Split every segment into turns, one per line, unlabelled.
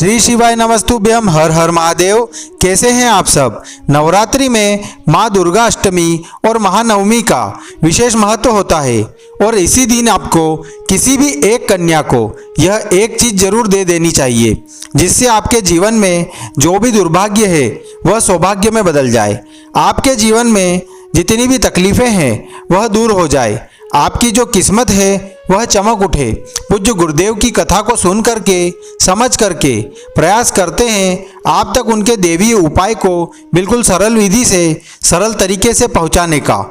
श्री शिवाय नमस्तुभ्यम। हर हर महादेव। कैसे हैं आप सब। नवरात्रि में माँ दुर्गा अष्टमी और महानवमी का विशेष महत्व होता है और इसी दिन आपको किसी भी एक कन्या को यह एक चीज जरूर दे देनी चाहिए जिससे आपके जीवन में जो भी दुर्भाग्य है वह सौभाग्य में बदल जाए। आपके जीवन में जितनी भी तकलीफें हैं वह दूर हो जाए। आपकी जो किस्मत है वह चमक उठे। पूज्य गुरुदेव की कथा को सुन करके समझ करके प्रयास करते हैं आप तक उनके देवी उपाय को बिल्कुल सरल विधि से सरल तरीके से पहुंचाने का,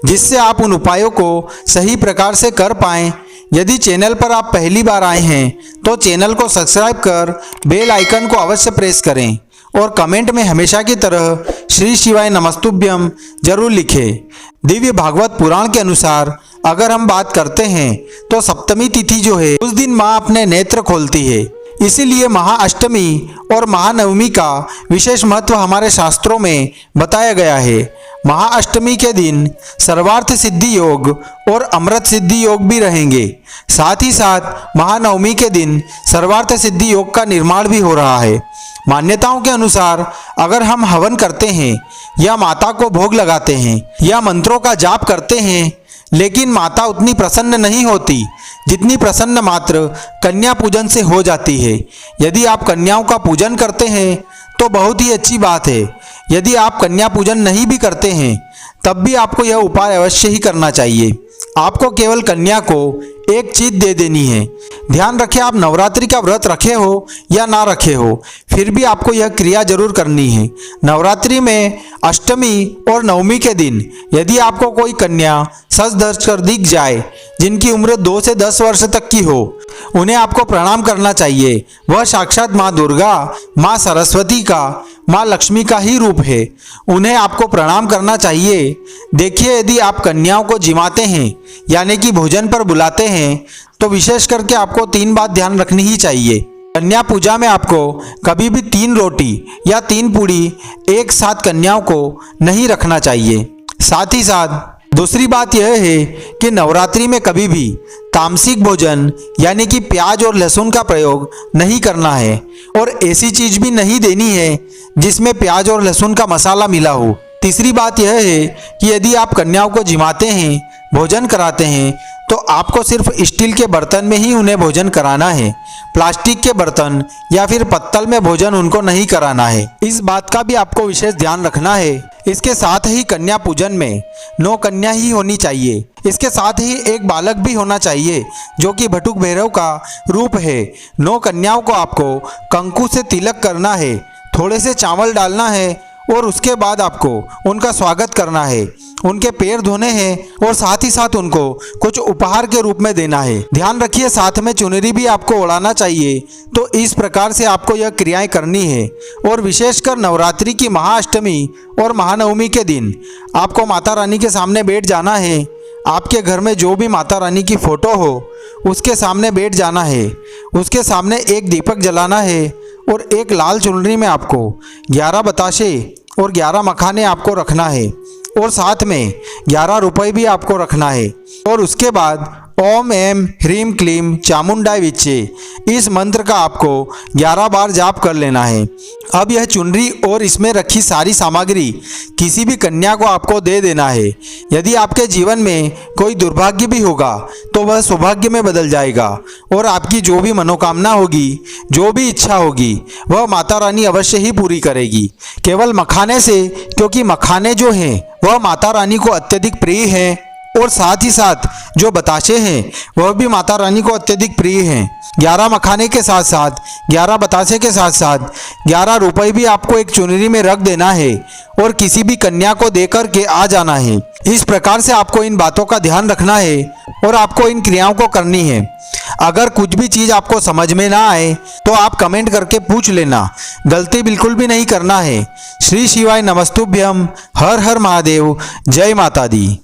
जिससे आप उन उपायों को सही प्रकार से कर पाएं। यदि चैनल पर आप पहली बार आए हैं तो चैनल को सब्सक्राइब कर बेल आइकन को अवश्य प्रेस करें और कमेंट में हमेशा की तरह श्री शिवाय नमस्तुभ्यम जरूर लिखें। दिव्य भागवत पुराण के अनुसार अगर हम बात करते हैं तो सप्तमी तिथि जो है उस दिन माँ अपने नेत्र खोलती है, इसीलिए महाअष्टमी और महानवमी का विशेष महत्व हमारे शास्त्रों में बताया गया है। महाअष्टमी के दिन सर्वार्थ सिद्धि योग और अमृत सिद्धि योग भी रहेंगे। साथ ही साथ महानवमी के दिन सर्वार्थ सिद्धि योग का निर्माण भी हो रहा है। मान्यताओं के अनुसार अगर हम हवन करते हैं या माता को भोग लगाते हैं या मंत्रों का जाप करते हैं लेकिन माता उतनी प्रसन्न नहीं होती जितनी प्रसन्न मात्र कन्या पूजन से हो जाती है। यदि आप कन्याओं का पूजन करते हैं तो बहुत ही अच्छी बात है। यदि आप कन्या पूजन नहीं भी करते हैं तब भी आपको यह उपाय अवश्य ही करना चाहिए। आपको केवल कन्या को एक चीज दे देनी है। ध्यान रखें, आप नवरात्रि का व्रत रखे हो या ना रखे हो फिर भी आपको यह क्रिया जरूर करनी है। नवरात्रि में अष्टमी और नवमी के दिन यदि आपको कोई कन्या सज धज कर दिख जाए जिनकी उम्र 2 से 10 वर्ष तक की हो, उन्हें आपको प्रणाम करना चाहिए। वह साक्षात माँ दुर्गा, माँ सरस्वती का, माँ लक्ष्मी का ही रूप है। उन्हें आपको प्रणाम करना चाहिए। देखिए, यदि आप कन्याओं को जिमाते हैं यानी कि भोजन पर बुलाते हैं तो विशेष करके आपको 3 बात ध्यान रखनी ही चाहिए। कन्या पूजा में आपको कभी भी 3 रोटी या 3 पूड़ी एक साथ कन्याओं को नहीं रखना चाहिए। साथ ही साथ दूसरी बात यह है कि नवरात्रि में कभी भी तामसिक भोजन यानी कि प्याज और लहसुन का प्रयोग नहीं करना है और ऐसी चीज भी नहीं देनी है जिसमें प्याज और लहसुन का मसाला मिला हो। तीसरी बात यह है कि यदि आप कन्याओं को जिमाते हैं, भोजन कराते हैं तो आपको सिर्फ स्टील के बर्तन में ही उन्हें भोजन कराना है। प्लास्टिक के बर्तन या फिर पत्तल में भोजन उनको नहीं कराना है। इस बात का भी आपको विशेष ध्यान रखना है। इसके साथ ही कन्या पूजन में 9 कन्या ही होनी चाहिए। इसके साथ ही एक बालक भी होना चाहिए जो कि बटुक भैरव का रूप है। 9 कन्याओं को आपको कंकु से तिलक करना है, थोड़े से चावल डालना है और उसके बाद आपको उनका स्वागत करना है, उनके पैर धोने हैं और साथ ही साथ उनको कुछ उपहार के रूप में देना है। ध्यान रखिए, साथ में चुनरी भी आपको ओढ़ाना चाहिए। तो इस प्रकार से आपको यह क्रियाएं करनी है और विशेषकर नवरात्रि की महाअष्टमी और महानवमी के दिन आपको माता रानी के सामने बैठ जाना है। आपके घर में जो भी माता रानी की फोटो हो उसके सामने बैठ जाना है। उसके सामने एक दीपक जलाना है और एक लाल चुनरी में आपको 11 बताशे और 11 मखाने आपको रखना है और साथ में 11 रुपए भी आपको रखना है। और उसके बाद ओम एम ह्रीम क्लीम चामुंडाय विच्चे इस मंत्र का आपको 11 बार जाप कर लेना है। अब यह चुनरी और इसमें रखी सारी सामग्री किसी भी कन्या को आपको दे देना है। यदि आपके जीवन में कोई दुर्भाग्य भी होगा तो वह सौभाग्य में बदल जाएगा और आपकी जो भी मनोकामना होगी, जो भी इच्छा होगी वह माता रानी अवश्य ही पूरी करेगी। केवल मखाने से, क्योंकि मखाने जो हैं वह माता रानी को अत्यधिक प्रिय हैं और साथ ही साथ जो बताशे हैं वह भी माता रानी को अत्यधिक प्रिय हैं। 11 मखाने के साथ साथ 11 बताशे के साथ साथ 11 रुपए भी आपको एक चुनरी में रख देना है और किसी भी कन्या को देकर के आ जाना है। इस प्रकार से आपको इन बातों का ध्यान रखना है और आपको इन क्रियाओं को करनी है। अगर कुछ भी चीज़ आपको समझ में ना आए तो आप कमेंट करके पूछ लेना, गलती बिल्कुल भी नहीं करना है। श्री शिवाय नमस्तुभ्यम। हर हर महादेव। जय माता दी।